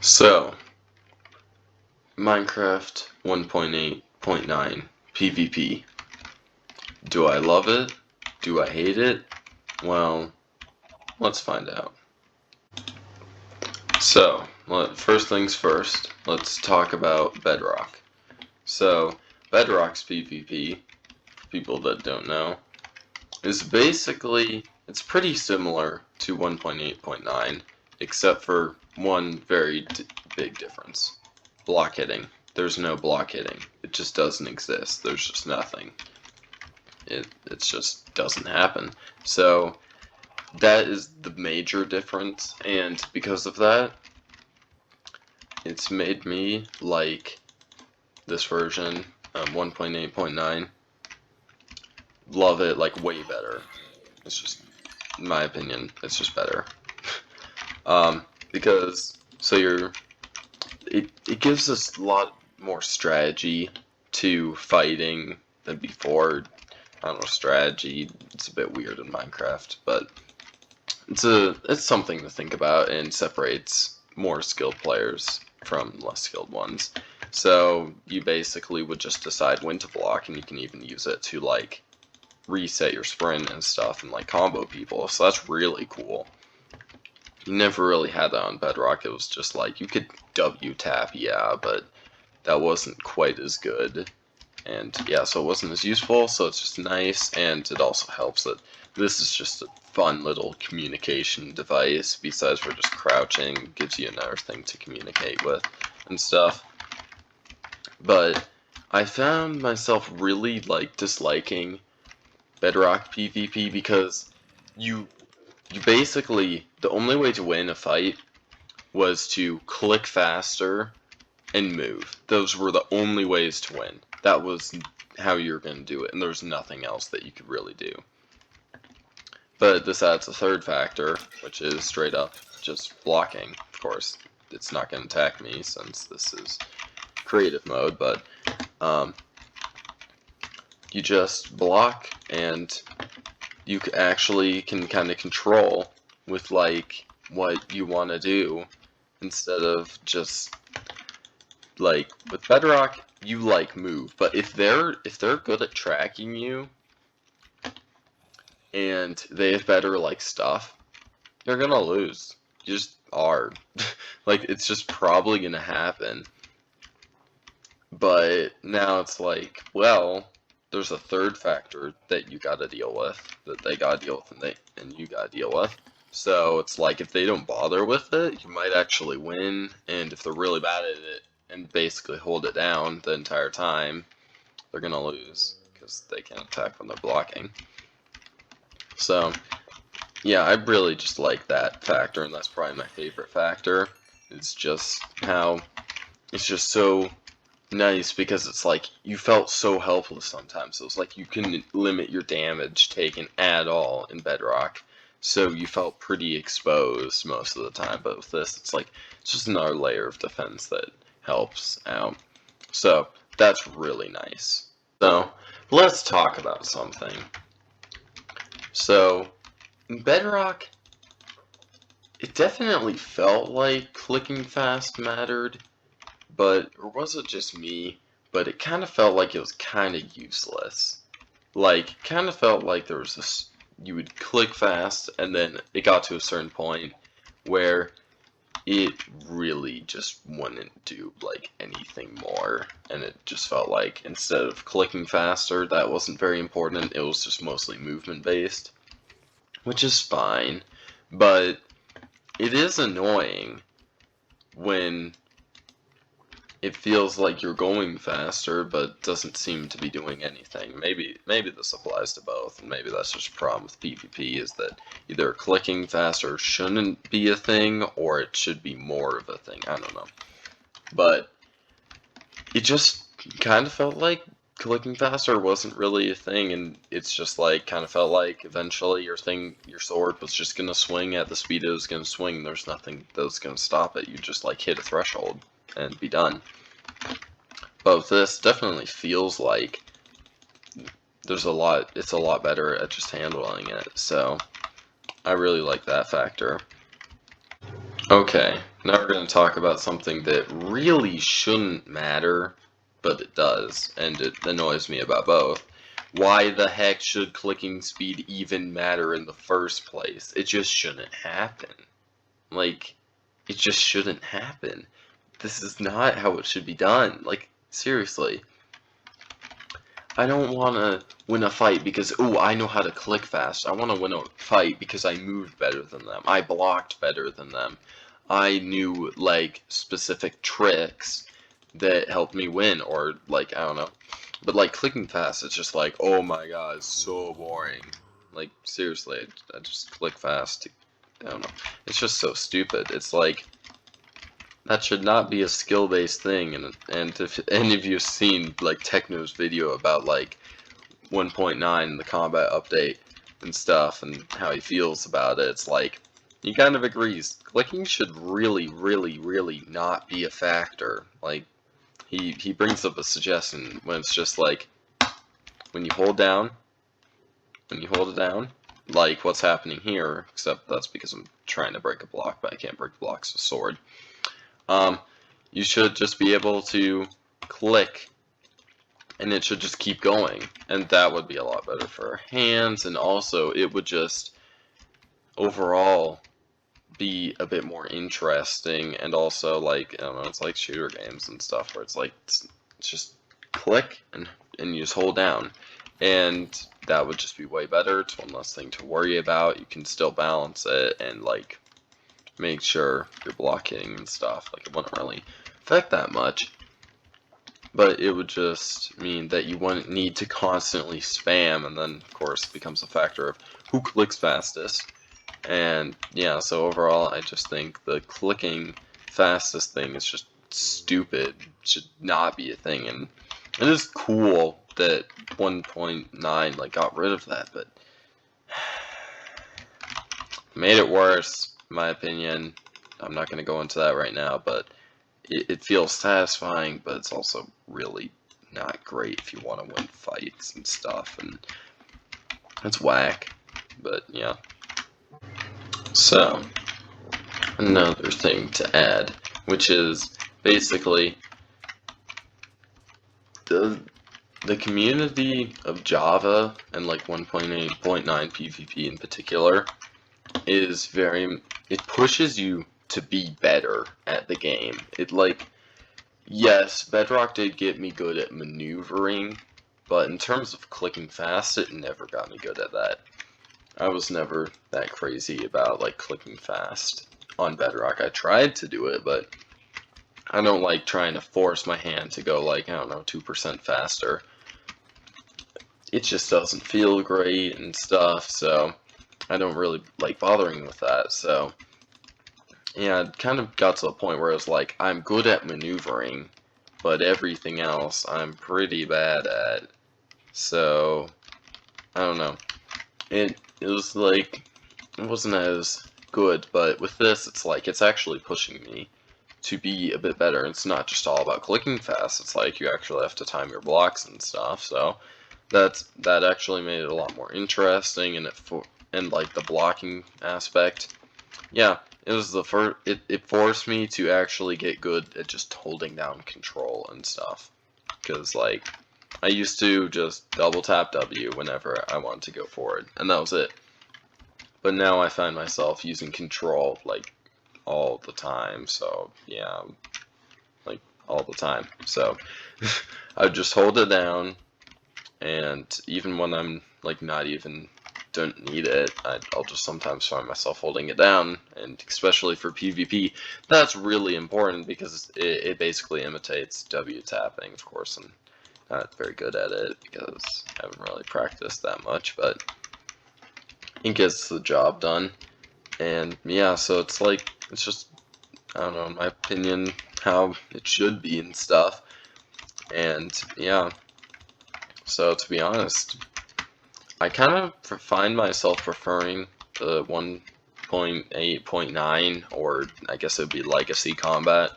So, Minecraft 1.8.9 PvP. Do I love it? Do I hate it? Well, let's find out. So, first things first, let's talk about Bedrock. So, Bedrock's PvP, people that don't know, is basically, it's pretty similar to 1.8.9, except for one very big difference. Block hitting. There's no block hitting. It just doesn't exist. There's just nothing. It just doesn't happen. So that is the major difference, and because of that, it's made me like this version, 1.8.9. Love it like way better. It's just, in my opinion, it's just better. Because it gives us a lot more strategy to fighting than before. I don't know, strategy, it's a bit weird in Minecraft, but it's something to think about and separates more skilled players from less skilled ones. So you basically would just decide when to block, and you can even use it to like reset your sprint and stuff and like combo people. So that's really cool. You never really had that on Bedrock. It was just like you could W tap, yeah, but that wasn't quite as good. And yeah, so it wasn't as useful, so it's just nice, and it also helps that this is just a fun little communication device, besides for just crouching, gives you another thing to communicate with and stuff. But I found myself really like disliking Bedrock PvP because you basically, the only way to win a fight was to click faster and move. Those were the only ways to win. That was how you're going to do it, and there's nothing else that you could really do. But this adds a third factor, which is straight up just blocking. Of course, it's not going to attack me since this is creative mode, but you just block, and you actually can kind of control with like what you want to do instead of just like with Bedrock you like move, but if they're good at tracking you and they have better like stuff, you're gonna lose. You just are. Like it's just probably gonna happen. But now it's like, well, there's a third factor that you gotta deal with, that they gotta deal with, and you gotta deal with. So it's like if they don't bother with it, you might actually win, and if they're really bad at it and basically hold it down the entire time, they're gonna lose because they can't attack when they're blocking. So yeah, I really just like that factor, and that's probably my favorite factor. It's just how it's just so nice because it's like you felt so helpless sometimes. It was like you couldn't limit your damage taken at all in Bedrock, so you felt pretty exposed most of the time. But with this, it's like it's just another layer of defense that helps out. So that's really nice. So let's talk about something. So in Bedrock, it definitely felt like clicking fast mattered, but or was it just me? But it kind of felt like it was kind of useless. Like, kind of felt like there was this, you would click fast, and then it got to a certain point where it really just wouldn't do like anything more, and it just felt like instead of clicking faster, that wasn't very important. It was just mostly movement based, which is fine, but it is annoying when it feels like you're going faster, but doesn't seem to be doing anything. Maybe this applies to both, and maybe that's just a problem with PvP, is that either clicking faster shouldn't be a thing, or it should be more of a thing. I don't know. But it just kind of felt like clicking faster wasn't really a thing, and it's just like kind of felt like eventually your sword was just gonna swing at the speed it was gonna swing. There's nothing that was gonna stop it. You just like hit a threshold and be done. But with this, definitely feels like it's a lot better at just handling it, so I really like that factor. Okay, now we're going to talk about something that really shouldn't matter, but it does, and it annoys me about both. Why the heck should clicking speed even matter in the first place? It just shouldn't happen. Like, it just shouldn't happen. This is not how it should be done. Like, seriously. I don't want to win a fight because, oh, I know how to click fast. I want to win a fight because I moved better than them. I blocked better than them. I knew, like, specific tricks that helped me win, or, like, I don't know. But, like, clicking fast, it's just like, oh my god, it's so boring. Like, seriously, I just click fast. I don't know. It's just so stupid. It's like, that should not be a skill-based thing, and if any of you have seen like Techno's video about like 1.9, the combat update and stuff, and how he feels about it, it's like he kind of agrees. Clicking should really, really, really not be a factor. Like he brings up a suggestion when it's just like when you hold down, it down, like what's happening here, except that's because I'm trying to break a block, but I can't break blocks with sword. You should just be able to click and it should just keep going, and that would be a lot better for our hands, and also it would just overall be a bit more interesting, and also like, I don't know, it's like shooter games and stuff where it's like it's just click and you just hold down, and that would just be way better. It's one less thing to worry about. You can still balance it and like make sure you're blocking and stuff. Like, it wouldn't really affect that much, but it would just mean that you wouldn't need to constantly spam, and then of course it becomes a factor of who clicks fastest. And yeah, so overall I just think the clicking fastest thing is just stupid. It should not be a thing, and it is cool that 1.9 like got rid of that, but made it worse, in my opinion. I'm not going to go into that right now, but it feels satisfying, but it's also really not great if you want to win fights and stuff, and it's whack. But yeah. So, another thing to add, which is basically the community of Java and like 1.8.9 PvP in particular is it pushes you to be better at the game. It like, yes, Bedrock did get me good at maneuvering, but in terms of clicking fast, it never got me good at that. I was never that crazy about like clicking fast on Bedrock. I tried to do it, but I don't like trying to force my hand to go like, I don't know, 2% faster. It just doesn't feel great and stuff, so I don't really like bothering with that. So yeah, it kind of got to the point where it was like, I'm good at maneuvering, but everything else I'm pretty bad at. So I don't know. It was like, it wasn't as good, but with this, it's like, it's actually pushing me to be a bit better. It's not just all about clicking fast, it's like you actually have to time your blocks and stuff, so that actually made it a lot more interesting, and like the blocking aspect, yeah, it was the first, it forced me to actually get good at just holding down control and stuff, because like, I used to just double tap W whenever I wanted to go forward, and that was it. But now I find myself using control like all the time, so yeah, like all the time. So I just hold it down, and even when I'm like not even don't need it, I'll just sometimes find myself holding it down, and especially for PvP, that's really important because it basically imitates W tapping, of course, and not very good at it because I haven't really practiced that much, but it gets the job done. And yeah, so it's like, it's just, I don't know, in my opinion, how it should be and stuff. And yeah, so to be honest, I kind of find myself preferring the 1.8.9, or I guess it would be Legacy Combat,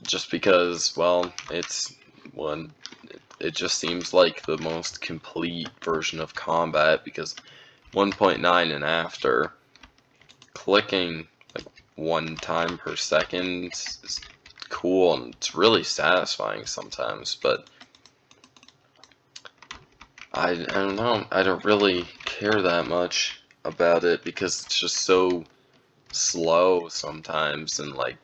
just because, well, it just seems like the most complete version of combat, because 1.9 and after, clicking like 1 time per second is cool, and it's really satisfying sometimes, but I don't know, I don't really care that much about it because it's just so slow sometimes, and like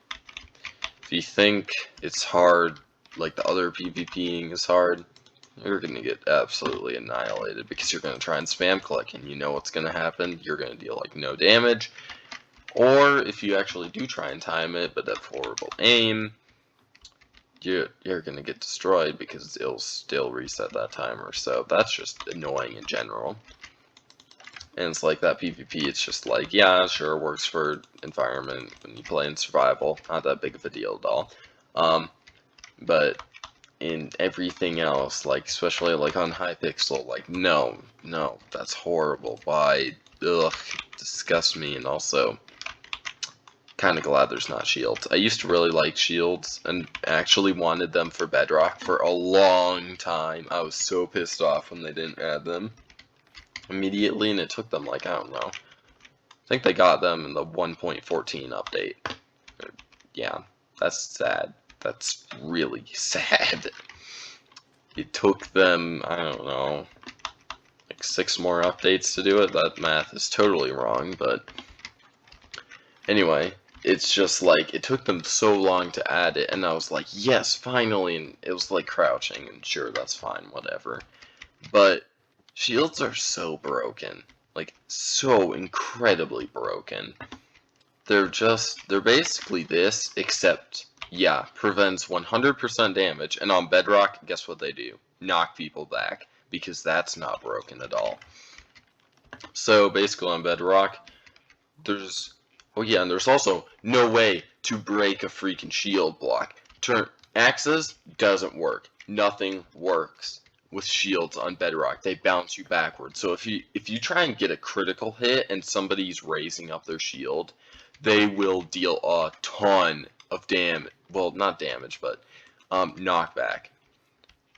if you think it's hard, like the other PvPing is hard, you're gonna get absolutely annihilated because you're gonna try and spam click, and you know what's gonna happen. You're gonna deal like no damage, or if you actually do try and time it but have horrible aim, you're gonna get destroyed because it'll still reset that timer. So that's just annoying in general. And it's like that PvP, it's just like, yeah, sure, works for environment when you play in survival, not that big of a deal at all. But in everything else, like especially like on Hypixel, like no, that's horrible. Why? Ugh, disgusts me. And also, kind of glad there's not shields. I used to really like shields and actually wanted them for Bedrock for a long time. I was so pissed off when they didn't add them immediately, and it took them like, I don't know, I think they got them in the 1.14 update. Yeah, that's sad. That's really sad. It took them, I don't know, like 6 more updates to do it. That math is totally wrong, but anyway, it's just like, it took them so long to add it, and I was like, yes, finally, and it was like crouching, and sure, that's fine, whatever. But shields are so broken, like, so incredibly broken. They're basically this, except, yeah, prevents 100% damage, and on Bedrock, guess what they do? Knock people back, because that's not broken at all. So, basically on Bedrock, there's, oh yeah, and there's also no way to break a freaking shield block. Axes doesn't work. Nothing works with shields on Bedrock. They bounce you backwards. So if you try and get a critical hit and somebody's raising up their shield, they will deal a ton of damage. Well, not damage, but knockback.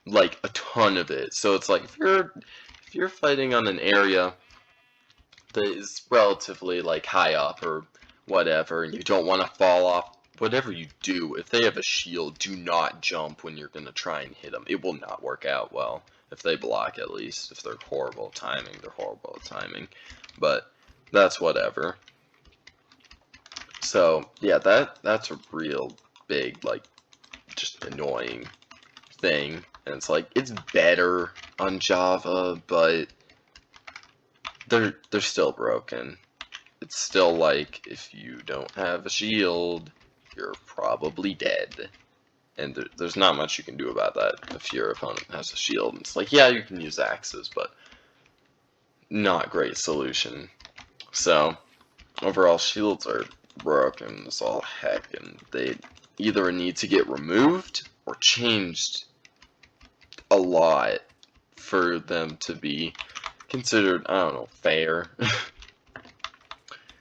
Like a ton of it. So it's like if you're fighting on an area that is relatively like high up or whatever, and you don't want to fall off, whatever you do, if they have a shield, do not jump when you're going to try and hit them. It will not work out well. If they block, at least. If they're horrible at timing, they're horrible at timing. But that's whatever. So, yeah, that's a real big, like, just annoying thing. And it's like, it's better on Java, but they're still broken. It's still like, if you don't have a shield, you're probably dead. And there's not much you can do about that if your opponent has a shield. It's like, yeah, you can use axes, but not great solution. So, overall, shields are broken as all heck, and they either need to get removed or changed a lot for them to be considered, I don't know, fair.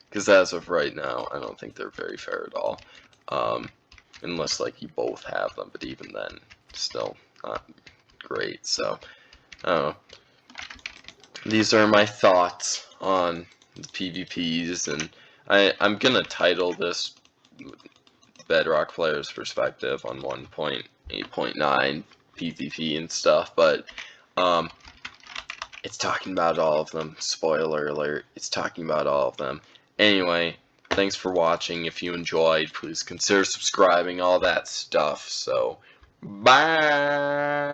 Because as of right now, I don't think they're very fair at all. Unless, like, you both have them, but even then, still not great. So, I don't know. These are my thoughts on the PvPs, and I'm gonna title this Bedrock Player's Perspective on 1.8.9 PvP and stuff, but, it's talking about all of them. Spoiler alert, it's talking about all of them. Anyway, thanks for watching. If you enjoyed, please consider subscribing, all that stuff. So, bye!